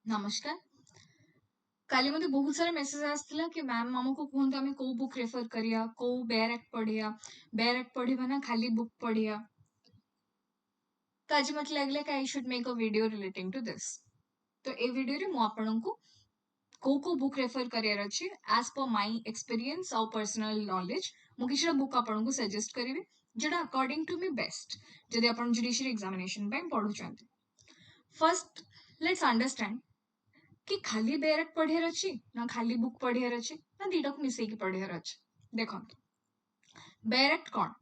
नमस्कार। काली मते बहुत सारा मेसेज आसथिला कि मैम हमको कहंतु आमे को बुक रेफर करिया, को बेयर एक्ट पढ़िया, बेयर एक्ट पढ़िबा ना खाली बुक पढ़िया। तो आज मते लागले कि I should make a video relating to this. तो ए वीडियो रे मु आपनकु को बुक रेफर करियर अछि एज पर माय एक्सपीरियंस और पर्सनल नॉलेज मु किछरा बुक आपनकु सजेस्ट करिवे जेटा अकॉर्डिंग टू मी बेस्ट जदि आपन जुडिशियल एग्जामिनेशन पे पढुचंती। फर्स्ट लेट्स अंडरस्टैंड कि खाली बेयर एक्ट पढ़ियार अच्छी ना खाली बुक पढ़ियार अच्छी ना दीटा को मिसेकी पढ़ियार अच्छी। देखंतु बेयर एक्ट कौन?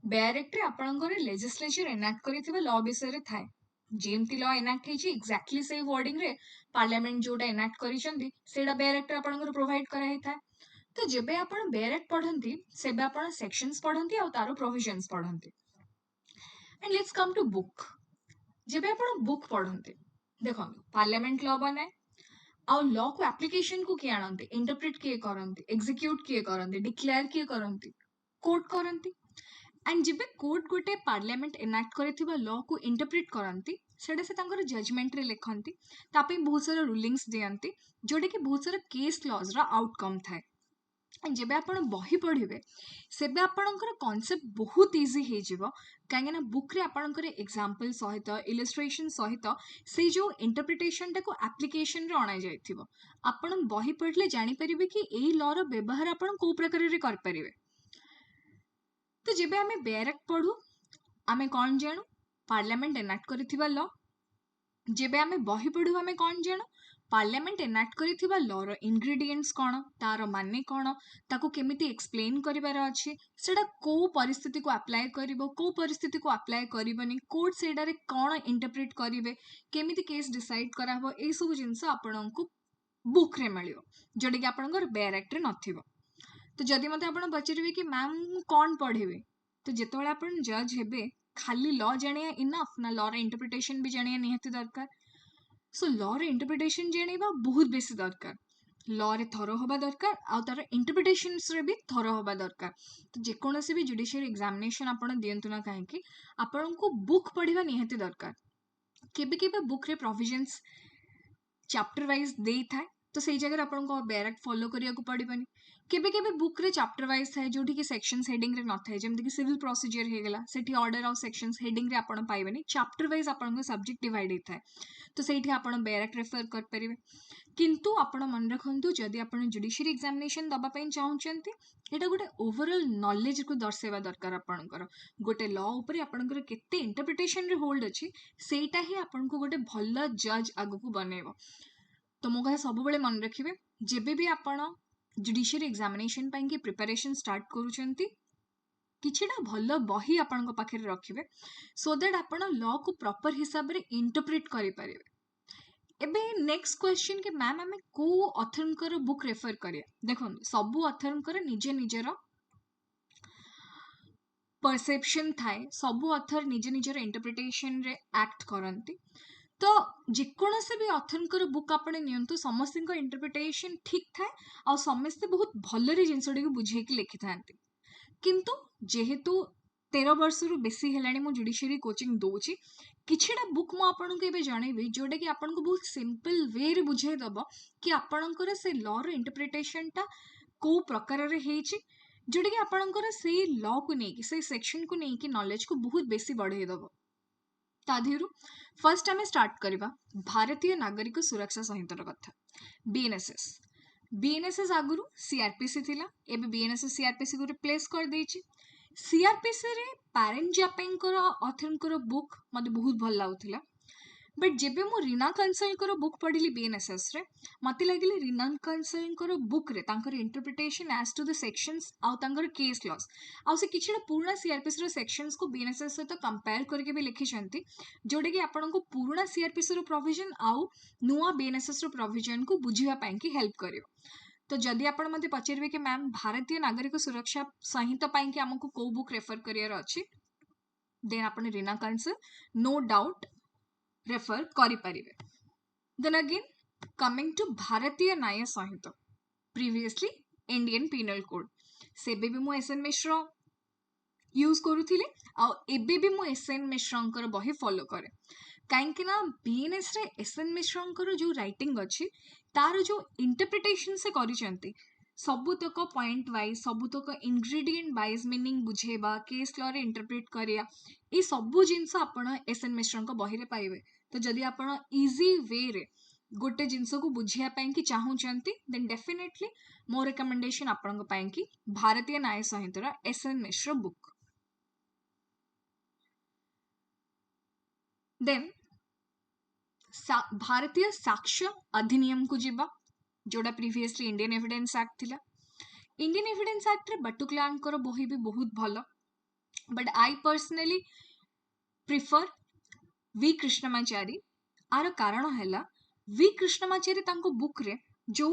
बेयर एक्ट रे आपनकर लेजिस्लेचर एनाक्ट करिथिबा लॉ विषय रे थाए। जेमती लॉ एनाक्ट हेची एक्जेक्टली सेम वर्डिंग रे पार्लियामेंट जोटा एनाक्ट करिसंदी सेडा बेयर एक्ट रे आपनकर प्रोवाइड करा हे थाए। तो जेबे आपण बेयर एक्ट पढ़ंती सेबे आपण सेक्शंस पढ़ंती और तारो प्रोविजंस पढ़ंती। And let's come to book. जेबे आपण बुक पढ़ंती देखंतु पार्लियामेंट लॉ बनाए और लॉ को एप्लीकेशन को किए आणंती, इंटरप्रेट किए करंती, एग्जीक्यूट किए करंती, डिक्लेयर किए करंती, कोर्ट करंती। एंड जिबे कोर्ट गोटे पार्लियामेंट एनाक्ट करिथिबा लॉ को इंटरप्रेट करंती सेडा से तांकर जजमेंट रे लिखंती तापे बहुत सारा रूलिंग्स दियंती जोडे कि बहुत सारा केस लॉज रा आउटकम थाए। जेबे आपण बही पढ़िबे सेबे आपणकर कॉन्सेप्ट बहुत इजी हे जिवो काहे ना बुक रे आपणकर एग्जांपल सहित इलस्ट्रेशन सहित से जो इंटरप्रिटेशन टाको एप्लीकेशन रे अणा जायथिबो। आपण बही पढ़ले जानि परिबे कि एई लॉ रो व्यवहार आपण को प्रकार रे कर परिबे। तो जेबे हमें बेयर एक्ट पढ़ू आमे कौन जानू पार्लियामेंट एनाक्ट करिथिबा लॉ। जेबे आमे बही पढ़ू आमे कौन जानू पार्लियामेंट एनाक्ट करिथिबा लॉ रो इंग्रेडिएंट्स कोन, तारो माने कोन, ताको केमिति एक्सप्लेन करिबार अछि, सेडा को परिस्थिति को अप्लाई करिवो, को परिस्थिति को अप्लाई करिवनी, कोर्ट सेडा रे कोन इंटरप्रेट करिवे, केमिति केस डिसाइड कराबो, ए सब जिंस आपनकु बुक रे मिलियो जोडे कि आपनकर बेयर एक्ट रे नथिबो। तो जदि मते आपण पचारिबे कि मैम कौन पढ़ेबे तो जेतोळे आपण जज हेबे खाली लॉ जानिया इनफ ना लॉ रे इंटरप्रिटेशन भी जानिया निहाती दरकार। सो लॉ रे इंटरप्रिटेशन जानिबा बहुत बेसी दरकार। लॉ रे थरो होबा दरकार आ तार इंटरप्रिटेशंस रे भी थरो होबा दरकार। तो जेकोनोसी भी जुडिशियल एग्जामिनेशन आपण दियंतु ना काहे कि आपण को बुक पढ़िबा निहाती दरकार। केबे केबे बुक रे प्रोविजंस चैप्टर वाइज देई थाए तो सेई जगह आपण को बेयर एक्ट फॉलो करिया को पड़िबनी। केबे केबे बुक रे चैप्टर वाइज थाए जोठी कि सेक्शंस हेडिंग रे न थाए जेमति कि सिविल प्रोसीजर हे गेला सेठी ऑर्डर ऑफ सेक्शंस हेडिंग रे आपण पाइबनी चैप्टर वाइज आपण को सब्जेक्ट डिवाइड हे थाए तो सेठी आपण बेयर एक्ट रेफर कर परिबे। किंतु आपण मन रखंतु जदि आपण जुडिशियल एग्जामिनेशन दबा पई चाहुचंती एटा गोटे ओवरऑल नॉलेज को दर्शाइबा दरकार। आपणकर गोटे लॉ ऊपर आपणकर केते इंटरप्रिटेशन रे होल्ड अछि सेटा ही आपण को गोटे भल जज आगु को बनेबो। तो मो कथा सब बेले मन रखिबे जेबे भी आपण जुडिशियल एग्जामिनेशन पाई के प्रिपरेशन स्टार्ट करूचंती किछिटा भल बही आपण को पाखरे रखिबे सो दैट आपण लॉ को प्रॉपर हिसाब रे इंटरप्रेट करि परिबे। एबे नेक्स्ट क्वेश्चन कि मैम हमें को ऑथरनकर बुक रेफर करिया। देखो सबु ऑथरनकर निजे निजर परसेप्शन थाए, सबु ऑथर निजे निजर इंटरप्रिटेशन रे एक्ट करंती। तो जेकोनोसी भी ऑथरनकर बुक आपण नियंतु समस्त इंटरप्रिटेशन ठीक थाए आ समस्ते बहुत भलरे जिंसडी को बुझे कि लिखि थांती। किंतु जेहेतु 13 वर्ष रु बेसी हेलानी मु जुडिशियरी कोचिंग दोची किछिटा बुक मु आपन को एबे जणेबी जोडे कि आपन को बहुत सिंपल वे रे बुझे दबो कि आपनकर से लॉ रो इंटरप्रिटेशन ता को प्रकार रे हेची जोडे कि आपनकर से लॉ को नै कि से सेक्शन को नै कि नॉलेज को बहुत बेसी बढ़े दबो। ताधिरु फर्स्ट आमे स्टार्ट करबा भारतीय नागरिक सुरक्षा संहितार कथा बीएनएसएस। बीएनएसएस आगुरु सीआरपीसी थिला एबे बीएनएसएस सीआरपीसी को रिप्लेस कर देछि। सीआरपीसी रे पैरेंट जापेंकर ऑथरनकर बुक मते बहुत भल लाउथिला बट जेबे मु रीना कंसल बुक पढ़िली बीएनएसएस रे मते लागिले रीना कंसल बुक रे तांकर interpretation as to the sections आउ तांकर केस लॉस आउ से किछिटा पुराना सीआरपीसी रो सेक्शंस को बीएनएसएस सहित कंपेयर करके भी लिखि छंती जोडे कि आपन को पुराना सीआरपीसी रो प्रोविजन आउ नुवा बीएनएसएस रो प्रोविजन को बुझिया पाई कि हेल्प करियो। तो जदि आपण मते पचारिबे कि मैम भारतीय नागरिक सुरक्षा संहिता पाई कि हमको को बुक रेफर करियर अछि देन आपण Reena Kansal no doubt refer करि परिबे। Then again coming to Bharatiya Nyaya Sanhita previously Indian penal code सेबे भी मु एसएन मिश्र यूज करूथिले आ एबे भी मु एसएन मिश्रंकर बही फॉलो करे कहीं ना बीएनएस रे एसएन मिश्र जो राइटिंग अच्छी तार जो इंटरप्रिटेशन से करिसेंती सबुतक पॉइंट वाइज सबुतक इंग्रेडिएंट वाइज मीनिंग बुझेबा केस लॉ रे इंटरप्रेट करिया ये सबु जिनस आपण एसएन मिश्र बही रे पाइबे। तो जदि आपण इजी वे रे गोटे जिनस को बुझिया पाई कि चाहूचंती देन डेफिनेटली मो रिकमेंडेशन आपण पाई कि Bharatiya Nyaya Sanhita SN Mishra book. Then Bharatiya Sakshya Adhiniyam को जीवा जोड़ा प्रीवियसली इंडियन एविडेंस एक्ट थिला। इंडियन एविडेंस एक्ट रे बटुकलान कर बही भी बहुत भलो but I personally prefer V Krishnamachari. आर कारण हैला वी कृष्णमाचारी तांको बुक रे जो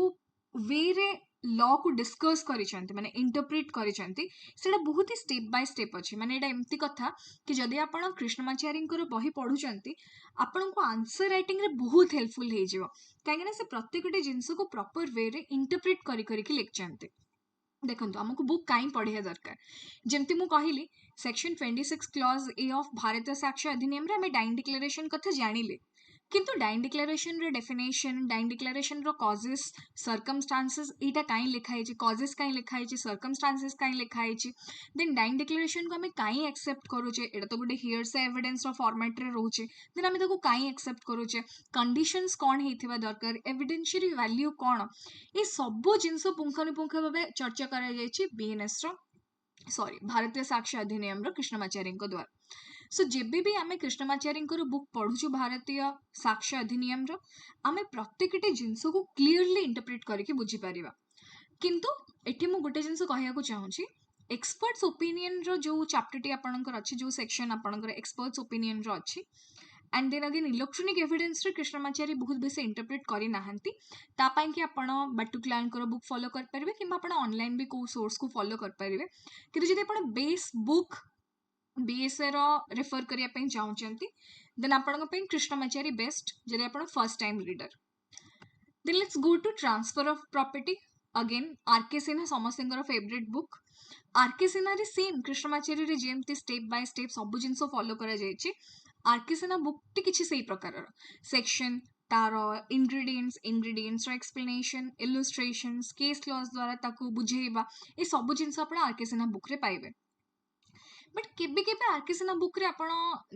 वे रे लॉ को डिस्कस करिसेंती माने इंटरप्रेट करिसेंती सेटा बहुत ही स्टेप बाय स्टेप अछि। माने एटा एम्ति कथा कि जदि आपण कृष्णमाचारी बही पढ़ुचंती आपण को आंसर राइटिंग रे बहुत हेल्पफुल हे जिवो काहेकि से प्रत्येकटे जिंस को प्रॉपर वे रे इंटरप्रेट करि करि कि लिखचंती। देखंतु हमको बुक काई पढ़िया दरकार जेमती मु कहली सेक्शन 26 क्लॉज ए ऑफ भारतीय साक्ष्य अधिनियम रे हमें डाइन डिक्लेरेशन कथा जानिले किंतु डाइन डिक्लेरेशन रे डेफिनेशन डाइन डिक्लेरेशन रो कॉजेस सर्कमस्टांसेस एटा काई लिखा है कॉजेस काई लिखा है सर्कमस्टांसेस काई लिखा है देन डाइन डिक्लेरेशन को हमें काई एक्सेप्ट करूचे एटा तो गोटे हियरसे एविडेंस रो फॉर्मेट रे रहूचे देन हमें ताको काई एक्सेप्ट करूचे कंडीशंस कोन हेथिबा दरकार एविडेंशियरी वैल्यू कोन ये सब जिनस पुंखानुपुंख भाव चर्चा करा जायछि बीएनएस रो सॉरी भारतीय साक्ष्य अधिनियम रो कृष्णमाचारी द्वारा। सो जेबे भी आमे कृष्णमाचारी बुक पढ़ुछु भारतीय साक्ष्य अधिनियम रो आमे प्रत्येकटे जिनस को क्लियरली इंटरप्रेट करके बुझी परिबा। किंतु एठी मु गोटे जिनस कहया को चाहूची एक्सपर्ट्स ओपिनियन रो जो चैप्टर टी आपनकर अछि जो सेक्शन आपनकर एक्सपर्ट्स ओपिनियन रो अछि and then again electronic evidence रे कृष्णमाचारी बहुत बेसी इंटरप्रेट करि नाहंती ता पई कि आपण बटुकलान कर बुक फॉलो कर परबे किबा आपण ऑनलाइन भी को सोर्स को फॉलो कर परबे किंतु जदि आपण बेस बुक बीएसए रो रेफर करिया पई चाहउचंती देन आपण पई कृष्णमाचारी बेस्ट जदि आपण first time reader. Then let's go to transfer of property again RK Sinha समस्तଙ୍କର फेवरेट बुक आरके सिन्हा रे सेम कृष्णमाचारी रे जेमती स्टेप बाय स्टेप सब जिंस फॉलो करा जायछि आरके सिन्हा बुक टी किछि सेही प्रकार सेक्शन तारो इंग्रेडिएंट्स रो एक्सप्लेनेशन इलस्ट्रेशंस केस लॉज द्वारा ताको बुझेइबा ए सब जिंस आपण आरके सिन्हा बुक रे पाइबे। बट केबे केबे आरके सिन्हा बुक रे आपण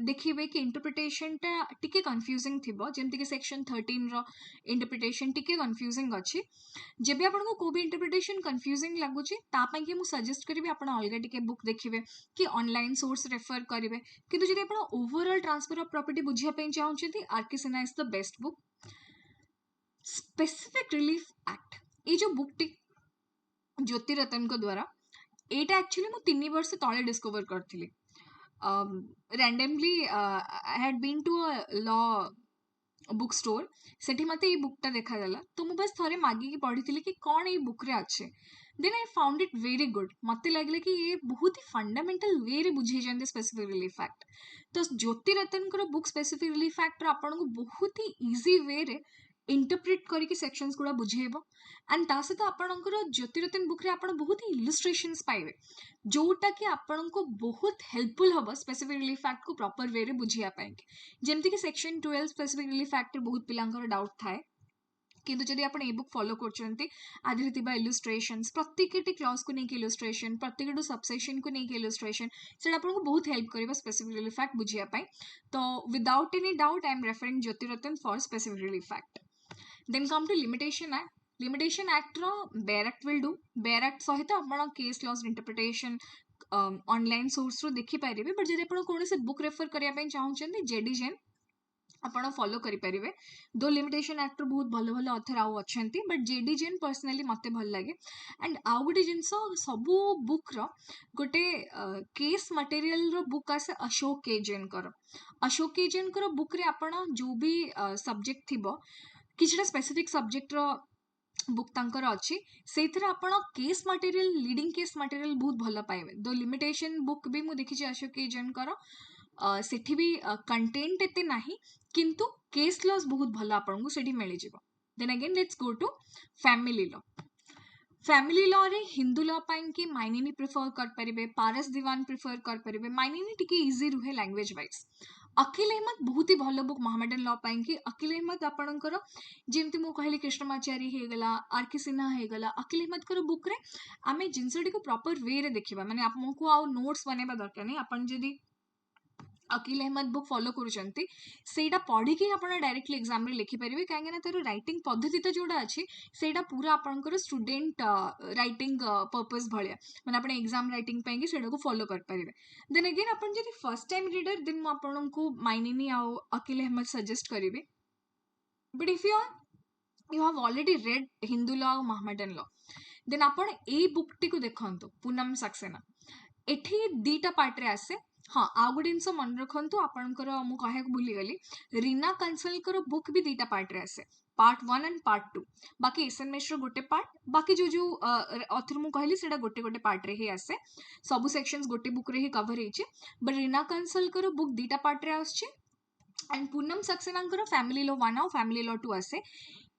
देखिबे कि इंटरप्रिटेशन टा टिके कंफ्यूजिंग थिबो जेमति कि सेक्शन 13 रो इंटरप्रिटेशन टिके कंफ्यूजिंग अछि जेबे आपण को भी इंटरप्रिटेशन कंफ्यूजिंग लागुची ता पई कि मु सजेस्ट करिवे आपण अलगा टिके बुक देखिबे कि ऑनलाइन सोर्स रेफर करिवे किंतु जदि आपण ओवरऑल ट्रांसफर ऑफ प्रॉपर्टी बुझिया पई चाहउछथि RK Sinha is the best book. Specific relief act ए जो बुक टी ज्योति रतन को द्वारा एटा एक्चुअली मु 3 वर्ष तळे डिस्कवर करथिली randomly I had been to a law book store सेठी मते ये बुकटा देखा गला तो मु बस थरे मागी की पढ़ी कि कौन ये बुक रे अच्छे then I found it very good मते लगले कि ये बहुत ही फंडामेंटल वे रे बुझे जंदे स्पेसिफिक रिलीफ फैक्ट तो ज्योति रतन को बुक स्पेसिफिक रिलीफ फैक्ट आपन को बहुत ही इजी वे रे इंटरप्रेट करके सेक्शंस गुड़ा बुझेबो एंड ता सहित आपणकर ज्योति रतन बुक रे आपण बहुत ही इलस्ट्रेशंस पाइबे जोटा कि आपण को बहुत हेल्पफुल हबो स्पेसिफिक रिलीफ फैक्ट को प्रॉपर वे रे बुझिया पाए जेमति कि सेक्शन 12 स्पेसिफिक रिलीफ फैक्ट बहुत पिलांकर डाउट थाए किंतु जदि आपण ए बुक फॉलो करछंती आधि थिबा इलस्ट्रेशंस प्रत्येकटी क्लॉज को नेकी इलस्ट्रेशन प्रत्येकटो सबसेक्शन को नेकी इलस्ट्रेशन सेटा आपण को बहुत हेल्प करबा स्पेसिफिक रिलीफ फैक्ट बुझिया पाए तो without any doubt I am referring Jyoti Ratan for specific relief fact. Then come to limitation act रो bare act will do bare act सहित आपण case laws interpretation online source रो देखि पारिबे बट जदि आपण कोन से बुक रेफर करिया पई चाहउछन्ती जेडी जैन आपण फॉलो करि परिबे दो लिमिटेशन एक्ट रो बहुत भलो भलो ऑथर आउ अछंती बट जेडी जैन पर्सनली मते भल लागे एंड आउ गोटे जिंस सबु बुक रो गोटे केस मटेरियल रो बुक आसे अशोक के जैन कर बुक रे आपण जो भी सब्जेक्ट थिबो किछटा स्पेसिफिक सब्जेक्ट रो बुक तांकर अच्छी से आपण case material leading case material बहुत भल पाइबे दो लिमिटेशन बुक भी मु देखि अशोक के जैन कर सेठी भी कंटेंट एते नाही किंतु केस लॉस बहुत भल आपन को सेठी मिल जिवो। Then again let's go to family law रे हिंदू लॉ पाइन कि माइनिनी प्रिफर कर परिबे पारस दीवान प्रिफर कर परिबे माइनिनी टिके इजी रुहे लैंग्वेज वाइज अकील अहमद बहुत ही भल बुक मोहम्मदन लॉ कि अकील अहमद आपणकर जमती मु कहली कृष्णमाचारी हेगला आर के सिन्हा हेगला अकील अहमद बुक रे आमे जिनसटी को प्रॉपर वे रे देखिबा माने आपको आ नोट्स बनेबा दरकार नहीं आपण जदी अकील अहमद बुक फॉलो करूचंती सेटा पढ़ी कि आपण डायरेक्टली एग्जाम रे लिखि परिबे काहे ना तार राइटिंग पद्धति तो जोड़ा अछि सेटा पूरा आपनकर स्टूडेंट राइटिंग पर्पस भलिया माने आपण एग्जाम राइटिंग पे कि सेटा को फॉलो कर परिबे देन अगेन आपण जदी फर्स्ट टाइम रीडर देन मु आपण को माइनिनी आ अकील अहमद सजेस्ट करिबे but if you have already read Hindu law और मोहम्मदन लॉ देन आपण ए बुक टी को देखंतु पूनम सक्सेना एठी दीटा पार्ट रे आसे हाँ आउ गोटे जिनस मन रखु आपंकर मु कह भूली गली रीना कंसल बुक भी दीटा पार्ट रे आसे पार्ट 1 एंड पार्ट 2 बाकी एसएन मिश्र गोटे पार्ट बाकी जो जो अथर मु कहली सेटा गोटे गोटे पार्ट रे ही आसे सब सेक्शंस गोटे बुक रे ही कवर हेची बट रीना कंसल बुक दीटा पार्ट रे आछे and Poonam Saxena family law 1 और फैमिली लॉ 2 आसे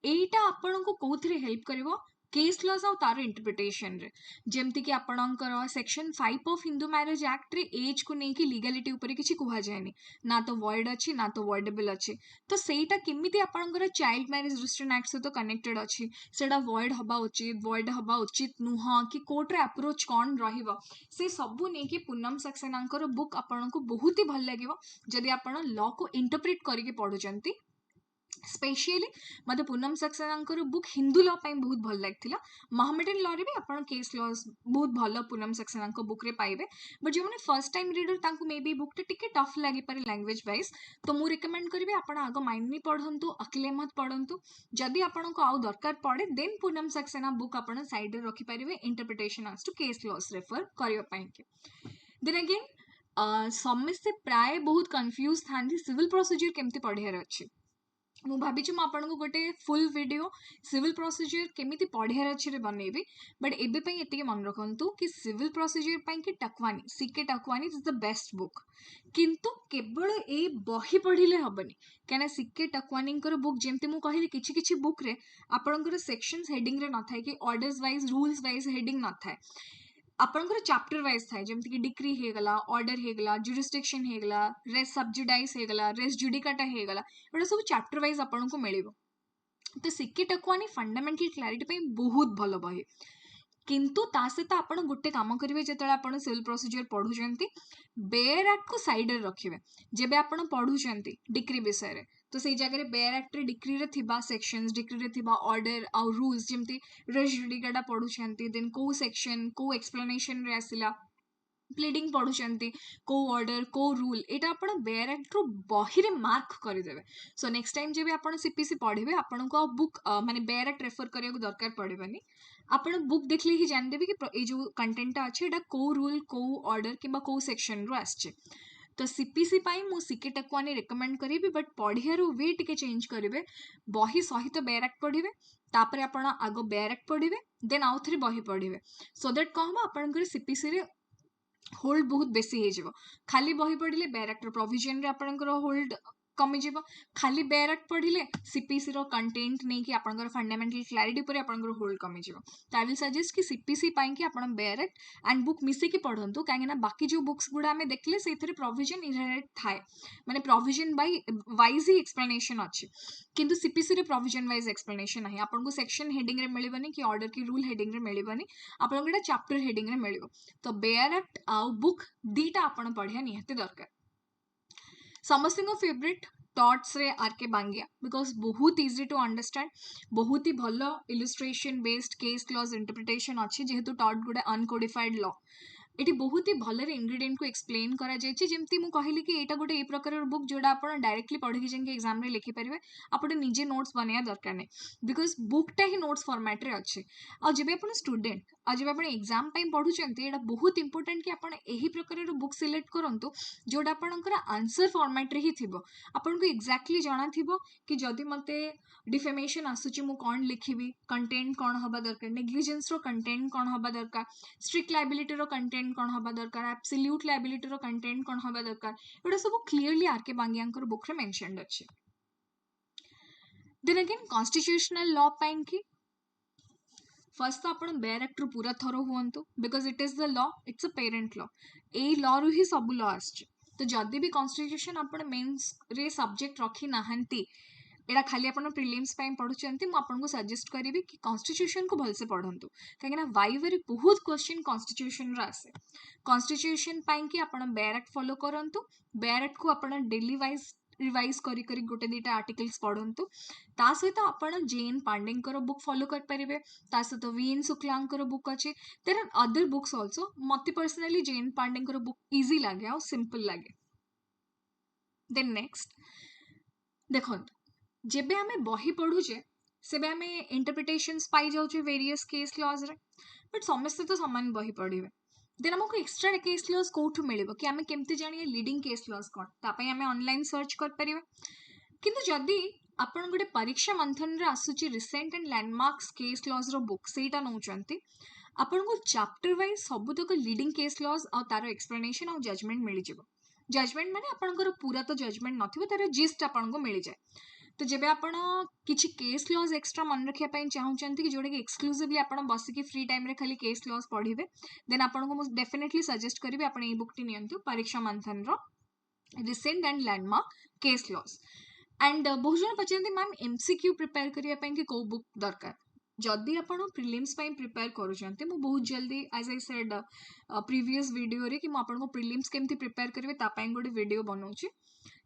एटा आपन को कोथरे हेल्प करिवो केस लॉज और तार इंटरप्रिटेशन रे जेमती कि आपणकर section 5 of Hindu marriage act रे एज को लेकिन लीगलिटी ऊपर किसी कह जाएनि ना तो वर्ड अच्छी ना तो वर्डेबल अच्छी तो सेटा केमिति आपणकर चाइल्ड मैरिज रिस्ट्रिक्शन एक्ट सहित कनेक्टेड अच्छी सेटा वर्ड हबा उचित नुह कि कोर्ट रे अप्रोच कौन रहिबो से सबु नेकी पूनम सक्सेनांकर बुक आपन को बहुत ही भल लागिवो जदि आपण लॉ को इंटरप्रेट करके पढुचंती स्पेशली मत पूनम सक्सेना बुक हिंदू लॉ बहुत भल लगी मोहम्मदन लॉ रे भी आप केस लॉ बहुत भल पूनम सक्सेना बुक रे पाइबे बट जो मैंने फर्स्ट टाइम रीडर तांको मे बी बुक टे टफ लगी पारे लैंग्वेज वाइज तो मु रिकमेंड करी आप आग माइनी पढ़ंतु अकील अहमद पढ़ंतु जदि आपको आउ दरकार पड़े देन पूनम सक्सेना बुक आप साइड रे रखि पारिबे interpretation as to case laws refer करने देन अगेन समस्ते प्राय बहुत कंफ्यूज था सिविल प्रोसीजर केमती पढ़ियार अच्छी मु भाभी आपको गोटे फुल वीडियो सिविल प्रोसीजर केमिति पढ़ियार अच्छे बनैबी बट एबे एति मन रखु कि सिविल प्रोसीजर कि Takwani CK Takwani is the best book किंतु केवल ए बही पढ़िले हबनी कहना सीके टकवानी बुक जेमती मु कहली किछि किछि बुक रे आपनकर सेक्शंस हेडिंग रे न थाए कि orders wise rules wise heading न थाए आपनकर चैप्टर वाइज थाए जेमती कि डिक्री हेगला ऑर्डर हेगला जुरिस्डिक्शन हेगला रेस सब्जुडाइज हेगला रेस जुडिकाटा हेगला एटा सब चैप्टर वाइज आपन को मिलिबो तो सीके टकवानी फंडामेंटल क्लैरिटी पे बहुत भलो बही किंतु ता सहित आप गोटे कम करेंगे जो आप सिविल प्रोसीजर पढ़ुंट बेयर एक्ट को साइड रे रखिए जेबे आप पढ़ुंट डिक्री विषय रे तो से जगह बेयर एक्ट रे डिक्री रे थिबा सेक्शंस डिक्री रे थिबा ऑर्डर आ रूल्स जेमती रेस जुडिकाटा पढ़ुंट देन को सेक्शन को एक्सप्लेनेशन रे आसिला प्लीडिंग पढ़ुंट को ऑर्डर को रूल एटा आपण बेयर एक्ट रो बही रे मार्क करदेवे सो नेक्स्ट टाइम जब आप सीपीसी पढ़े आपन को बुक माने बेयर एक्ट रेफर करिया को दरकार पड़ेबनी आपण बुक देखले ही जान देबे कि ए जो कंटेंट अछि एटा को रूल को ऑर्डर किबा को सेक्शन रो आछे तो सीपीसी पाई मु सीके टकवानी रेकमेंड करिबी बट पढ़ियार वे टिके चेंज करिवे बही सहित बेयर एक्ट पढ़िबे तापर आपण आगो बेयर एक्ट पढ़िबे देन आउ थरे बही पढ़िबे सो दैट कहबा आपनकर सीपीसी रे होल्ड बहुत बेसी हो खाली बही पढ़ले बेयर एक्ट प्रोविजन रे आपनकर होल्ड कमिज खाली बेयर एक्ट पढ़ले सीपीसी रो कंटेंट नहीं कि आपनकर फंडामेंटल क्लैरिटी पर आपनकर होल्ड कमिज तो आई विल सजेस्ट कि सीपीसी पाई कि आपण बेयर एक्ट एंड बुक मिसेकी पढ़ंतु कहीं बाकी जो बुक्स गुड़ा आम देखले से प्रोविजन इनहेरेंट थाए माने प्रोविजन वाइज ही एक्सप्लेनेशन अच्छी किंतु सीपीसी रे प्रोविजन वाइज एक्सप्लेनेशन नहीं आपको सेक्शन हेडिंग रे मिलबनी कि ऑर्डर की रूल हेडिंग रे मिलबनी आपन गोटे चैप्टर हेडिंग रे मिलिबो तो बेयर एक्ट आ बुक दीटा आपन पढ़िया निहाती दरकार समस्त फेवरेट टॉट्स रे आरके बांगिया बिकॉज बहुत इजी टू अंडरस्टैंड बहुत ही भलो illustration based case clause interpretation अच्छी जेहेतु टॉट गुडे अनकोडिफाइड लॉ ये बहुत ही भल इंग्रेडिएंट को एक्सप्लेन करा जमती मुझे कहली कि यहाँ गोटे ये प्रकार बुक जोड़ा आप डायरेक्टली पढ़ी जाए एग्जाम लिखिपारे आप निजे नोट्स बनवा दरकार नहीं बिकज बुकटा ही नोट्स फॉर्मेट रे अच्छे जब आप स्टूडेंट आज जब आप एग्जाम पढ़ुंट ये बहुत इंपोर्टेंट कि आप यही प्रकार बुक सिलेक्ट करूँ जोटा आपंकर आंसर फॉर्मेट रे ही थी आपको एक्जाक्टली जाना थी कि जदि मत डिफेमेशन आसूची मु कौन लिखी कंटेंट कौन हवा दरकार नेग्लिजेंस रो कंटेंट कौन हवा दरकार स्ट्रिक्ट लायबिलिटी रो कंटेंट कौन हवा दरकार एब्सोल्यूट लायबिलिटी रो कंटेंट कौन हवा दरकार एटा सब क्लियरली आरके बांगियांकर बुक रे मेंशन्ड अछि देन अगेन कॉन्स्टिट्यूशनल लॉ पाइन की फर्स्ट तो आपण बेयर एक्ट पूरा थरो हुअंतु because it is the law it's a parent law ए लॉ रु ही सब लॉ आछे तो जदि भी कॉन्स्टिट्यूशन आपण मेंस रे सब्जेक्ट रखी नाहंती एटा खाली आपण प्रिलिम्स ପାଇଁ पढुचंती मु आपनको सजेस्ट करिवि कि कॉन्स्टिट्यूशन को भलसे पढंतु काहे ना वाइवा रे बहुत क्वेश्चन कॉन्स्टिट्यूशन रा आसे कॉन्स्टिट्यूशन ପାଇଁ कि आपण बेयर एक्ट फॉलो करंतु बेयर एक्ट को आपण डेली वाइज रिवाइज करी करी गोटे दीटा आर्टिकल्स पढंतु ता सहित आपण जेएन पांडेंकर बुक फॉलो कर परिबे ता सहित वीएन शुक्लांकर बुक अछि there are other books also मते पर्सनली जेएन पांडेंकर बुक इजी लागे और सिंपल लागे देन नेक्स्ट देखंत जेबे आमे बही पढुचे सेबे आमे इंटरप्रिटेशंस पाई जाउचे वेरियस केस लॉज रे बट समस्त तो समान बही पढिबे देन हमको एक्स्ट्रा केस लॉज कोठु मिलिबो कि आमे केमते जानिए लीडिंग केस लॉज कोन ता पई आमे ऑनलाइन सर्च कर परिबे किंतु जदी आपण गोटे परीक्षा मंथन रे आसुची recent and landmarks case laws रो बुक सेटा नउचंती आपण को चैप्टर वाइज सब तक लीडिंग केस लॉज और तारो एक्सप्लेनेशन और जजमेंट मिल जिवो जजमेंट माने आपण पूरा तो जजमेंट नथिबो तारो जिस्ट आपण को मिल जाए तो जब आपण किछि केस लॉज एक्स्ट्रा मन रखिया पई चाहउचंती कि जोडे कि एक्सक्लूसिवली आपण बसिकी फ्री टाइम रे खाली केस लॉज पढिबे देन आपण को डेफिनेटली सजेस्ट करिवे आपण ए बुक टी नियंतु परीक्षा मंथन रो recent and landmark case laws and बहुत जन पचंती मैम एमसीक्यू प्रिपेयर करिया पई कि को बुक दरकार जदि आपण प्रिलिम्स पई प्रिपेयर करूचंती मु बहुत जल्दी as I said previous video रे कि मु आपण को प्रिलिम्स केमती प्रिपेयर करिवे ता पई गोटे वीडियो बनौची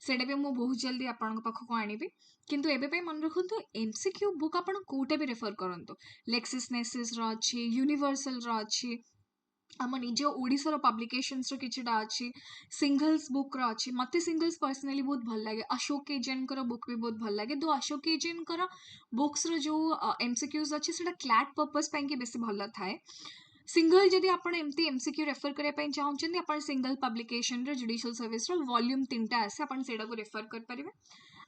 सेटा भी मु बहुत जल्दी आपण पाखक आनिबी किंतु एबे पे मन रखंतु एमसीक्यू बुक आपण कोटे भी रेफर करंतु लेक्सिस नेसिस रो अछि यूनिवर्सल रो अछि आम निज ओडिशार पब्लिकेशंस रो किछटा अछि सिंगल्स बुक रो अछि मते सिंगल्स पर्सनली बहुत भल लागे अशोक एजेन कर बुक भी बहुत भल लागे दो अशोक एजेन कर बुक्स रो जो एमसीक्यूज अछि सेटा क्लैट पर्पस ପାଇଁ कि बेसी भल थाए सिंगल जदि आपण एमती एमसीक्यू रेफर करे पई चाहउचंदी आपण सिंगल पब्लिकेशन रो जुडिशियल सर्विस रो वॉल्यूम 3टा आसे आपण सेडा को रेफर कर परिबे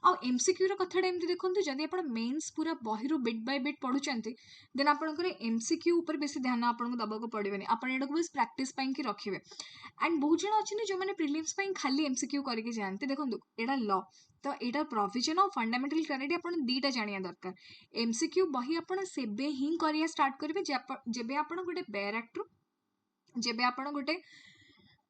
आ एमसीक्यू रो कथाडा एमती देखंतु जदि आपण मेंस पूरा बही रो बिट बाय बिट पढुचंती देन आपण करे एमसीक्यू ऊपर बेसी ध्यान आपण को दबा को पड़िबेनी आपण एडा को बस प्रैक्टिस पई कि रखिबे एंड बहुत जण अछि जो माने प्रीलिम्स पई खाली एमसीक्यू करके जानते देखंतु एडा लॉ तो एडा प्रोविजन और फंडामेंटल क्लैरिटी आपण दीटा जानिया दरकार एमसीक्यू बही आपण सेबे ही करिया स्टार्ट करिवे जेबे आपण गोटे बेयर एक्ट रो जेबे आपण गोटे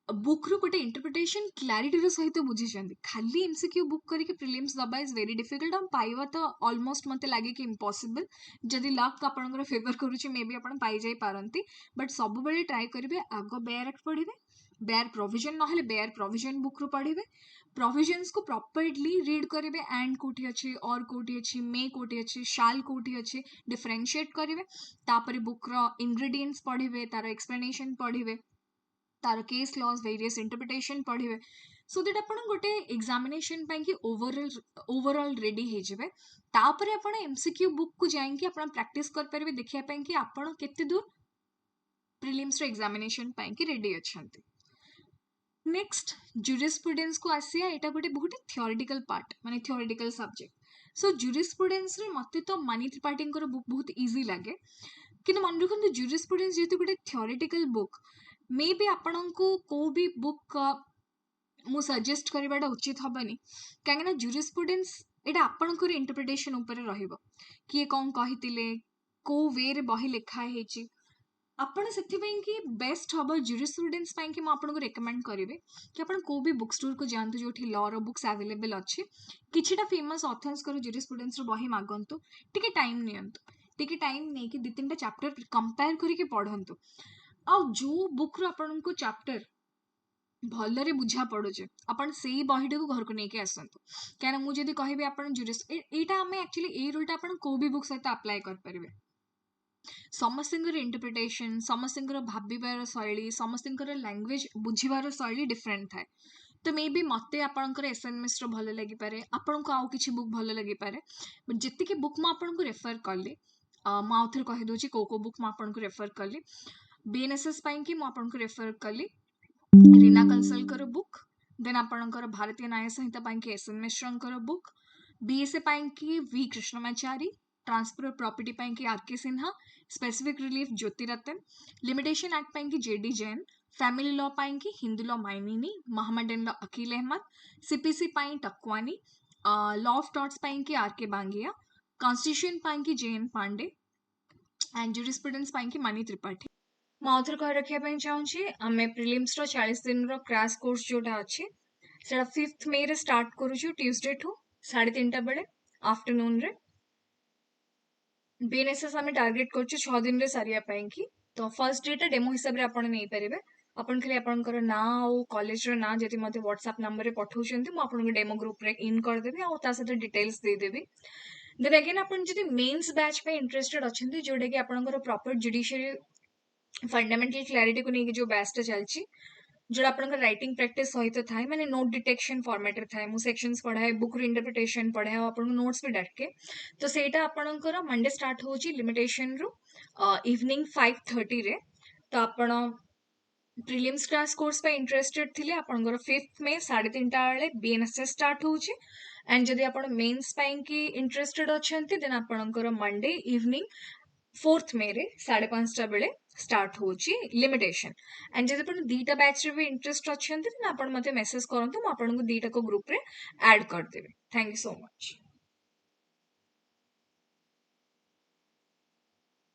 बुक रू गोटे इंटरप्रिटेशन क्लैरिटी रो सहित बुझी चंदी खाली एमसीक्यू बुक करके प्रीलिम्स दबा इज वेरी डिफिकल्ट हम पाइबा तो ऑलमोस्ट मते लागे कि इम्पॉसिबल जदि लक आपनकर फेवर करूची मे बी आपण पाई जाई पारंती बट सब बेले ट्राई करिवे आगो बेयर एक्ट पढिबे बेयर प्रोविजन नहले बेयर प्रोविजन बुक रू पढिबे प्रोविजन्स को प्रॉपर्ली रीड करिवे एंड कोठी अछि और कोठी अछि मे कोठी अछि शाल कोठी अछि डिफरेंशिएट करिवे तापरे बुक रो इंग्रेडिएंट्स पढिबे तार एक्सप्लेनेशन पढिबे तार केस लॉज वेरियस इंटरप्रिटेशन पढिबे सो दैट आपण गोटे एग्जामिनेशन ପାଇଁ कि ओवरऑल रेडी हे जिवे तापरे आपण एमसीक्यू बुक को जाई कि आपण प्रैक्टिस कर परबे देखिया ପାଇଁ कि आपण केते दूर प्रीलिम्स रो एग्जामिनेशन ପାଇଁ कि रेडी अछंती नेक्स्ट ज्यूरिस्प्रुडेंस को आसिया एटा गोटे बहुत थियोरेटिकल पार्ट माने थियोरेटिकल सब्जेक्ट सो ज्यूरिस्प्रुडेंस रे मते तो मानी त्रिपाठींकर बुक बहुत इजी लागे किंतु मन रखंतु ज्यूरिस्प्रुडेंस जेतु गोटे थियोरेटिकल बुक मे बी आपनको को भी बुक मु सजेस्ट करबाटा उचित हबनी काहेना ज्यूरिस्प्रुडेंस एटा आपनकर इंटरप्रिटेशन ऊपर रहिबो किए कोन कहितिले को वे रे बही लेखा हेची आपण सेथि पई कि बेस्ट हबो ज्यूरिस्प्रुडेंस पई कि म आपन को रेकमेंड करिवे कि आपण को भी बुक स्टोर को जानतु जोठी लॉ रो बुक्स अवेलेबल अछि किछिटा फेमस ऑथर्स कर ज्यूरिस्प्रुडेंस रो बही मागंतु टिके टाइम नियंतु टिके टाइम नै कि दि तीनटा चैप्टर कंपेयर करिके पढंतु आ जो बुक रो आपन को चैप्टर भलरे बुझा पड़ुचे अपन सेही बहीटा को घर को नेके आसंतु क्या मु जदी कहबे अपन ज्यूरिस एटा हमें एक्चुअली ए रूलटा अपन को भी बुक सहित अप्लाई कर परिबे समस्तर इंटरप्रिटेशन समस्तर भाविबार शैली समस्तर लैंग्वेज बुझीबार शैली डिफरेंट थाए तो मे बी मते आपनकर एसएनएमएस रो भलो लागि पारे आपन को आउ किछि बुक भलो लागि पारे बट जति के बुक म आपन को रेफर करली म आउथर कहि दोची को बुक म आपन को रेफर करली बीएनएसएस पई कि म आपन को रेफर करली रीना कंसल कर बुक देन आपनकर भारतीय न्याय संहिता पई कि एसएन मिश्रन कर बुक बीएसए पई कि वी कृष्णमाचारी ट्रांसफर प्रॉपर्टी पई कि R K Sinha specific relief Jyoti Ratan limitation act पई कि जेडी जैन फैमिली लॉ पई कि हिंदू लॉ माइनिनी Mohammedan law Akil Ahmad CPC पई टकवानी लॉ ऑफ टॉट्स पई कि आरके बांगिया कॉन्स्टिट्यूशन पई कि जेएन पांडे एंड ज्यूरिस्प्रुडेंस पई कि मानी त्रिपाठी मैं आउथर कह रखिया पई चाहूची हमें प्रीलिम्स रो 40 दिन रो क्रैश कोर्स जोटा अछि सेटा 5th मे रे स्टार्ट करूछु ट्यूसडे ठू 3:30 बेले आफ्टरनून रे बीएनएसएस आम टार्गेट कर 6 दिन रे सारिया पाई की तो फर्स्ट डेटा डेमो हिसाब रे आपण नहीं पारे आपण खाली आपनकर ना और कॉलेज रो ना जति मते व्हाट्सएप नंबर रे पठाउछंती मु आपन डेमो ग्रुप रे इन कर देबी आ ता साथे डिटेल्स दे देबी देन अगेन आपण जति मेंस बैच पे इंटरेस्टेड अछंती जोडे कि आपनकर प्रॉपर जुडिशियरी फंडामेंटल क्लैरिटी को नहीं जो बैच टा चलची जो आपन राइटिंग प्रैक्टिस सहित थाए माने नोट डिटेक्शन फॉर्मेट रे थाए मु सेक्शंस पढ़ाए बुक रे इंटरप्रिटेशन पढ़ाए आपन नोट्स भी डाटके तो सेटा आपनकर मंडे स्टार्ट होची लिमिटेशन रु इवनिंग 5:30 रे तो आपण प्रिलिम्स क्लास कोर्स पे इंटरेस्टेड थिले आपनकर 5th में 3:30 बेले बीएनएसएस स्टार्ट होची एंड जदि आपण मेंस पाइन की इंटरेस्टेड अछंती देन आपनकर मंडे इवनिंग 4th मे रे 5:30 बेले स्टार्ट होची लिमिटेशन एंड जदि आपण दीटा बैच रे भी इंटरेस्ट अछंती देन आपण मते मेसेज करंतु म आपन को दीटा को ग्रुप रे ऐड कर देबे थैंक यू सो मच।